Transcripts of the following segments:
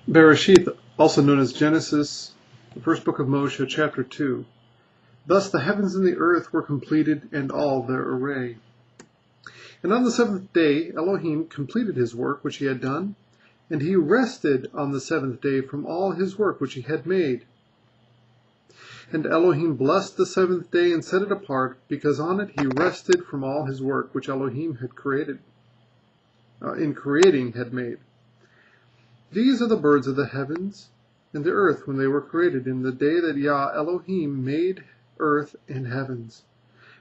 Bereshith, also known as Genesis, the first book of Moshe, chapter 2. Thus the heavens and the earth were completed, and all their array. And on the seventh day Elohim completed his work which he had done, and he rested on the seventh day from all his work which he had made. And Elohim blessed the seventh day and set it apart, because on it he rested from all his work which Elohim had had made. These are the birds of the heavens and the earth when they were created in the day that Yah Elohim made earth and heavens.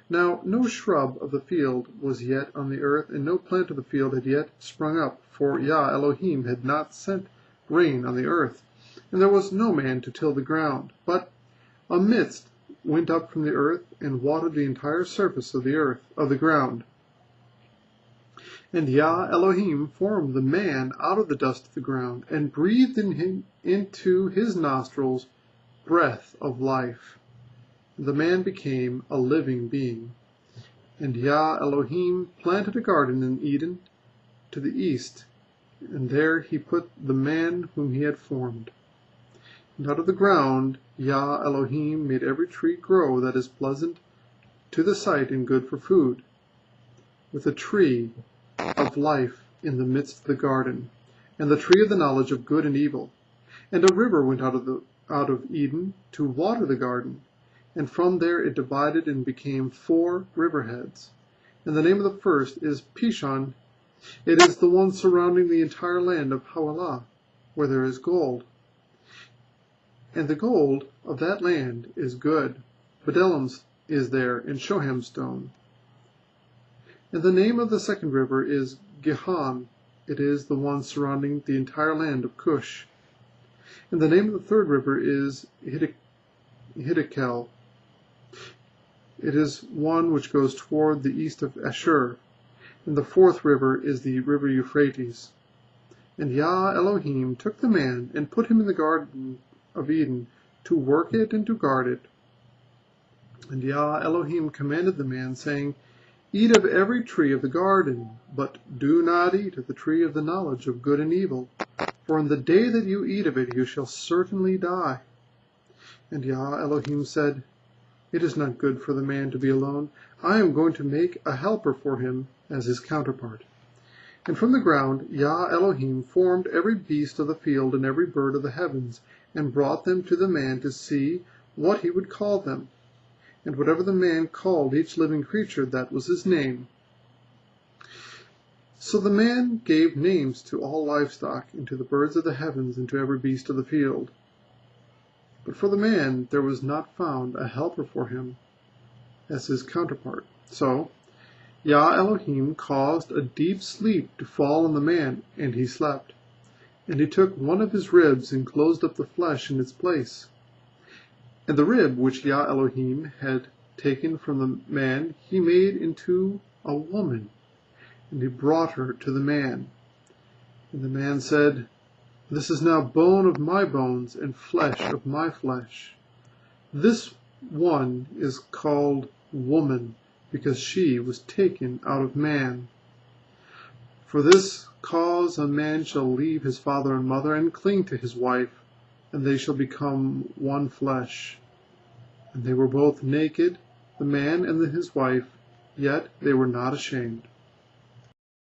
Now no shrub of the field was yet on the earth, and no plant of the field had yet sprung up, for Yah Elohim had not sent rain on the earth, and there was no man to till the ground. But a mist went up from the earth and watered the entire surface of the ground. And Yah Elohim formed the man out of the dust of the ground, and breathed into his nostrils breath of life. And the man became a living being. And Yah Elohim planted a garden in Eden to the east, and there he put the man whom he had formed. And out of the ground Yah Elohim made every tree grow that is pleasant to the sight and good for food, with a tree of life in the midst of the garden, and the tree of the knowledge of good and evil. And a river went out of Eden to water the garden, and from there it divided and became 4 riverheads. And the name of the first is Pishon. It is the one surrounding the entire land of Havilah, where there is gold. And the gold of that land is good. Bdellium is there, and Shoham stone. And the name of the second river is Gihon. It is the one surrounding the entire land of Cush. And the name of the third river is Hiddekel. It is one which goes toward the east of Ashur. And the fourth river is the river Euphrates. And Yah Elohim took the man and put him in the garden of Eden to work it and to guard it. And Yah Elohim commanded the man, saying, Eat of every tree of the garden, but do not eat of the tree of the knowledge of good and evil, for in the day that you eat of it you shall certainly die. And Yah Elohim said, It is not good for the man to be alone. I am going to make a helper for him as his counterpart. And from the ground Yah Elohim formed every beast of the field and every bird of the heavens, and brought them to the man to see what he would call them. And whatever the man called each living creature, that was his name. So the man gave names to all livestock, and to the birds of the heavens, and to every beast of the field. But for the man there was not found a helper for him as his counterpart. So Yah Elohim caused a deep sleep to fall on the man, and he slept. And he took one of his ribs and closed up the flesh in its place. And the rib which Yah Elohim had taken from the man he made into a woman, and he brought her to the man. And the man said, This is now bone of my bones and flesh of my flesh. This one is called woman, because she was taken out of man. For this cause a man shall leave his father and mother, and cling to his wife, and they shall become one flesh. And they were both naked, the man and his wife, yet they were not ashamed.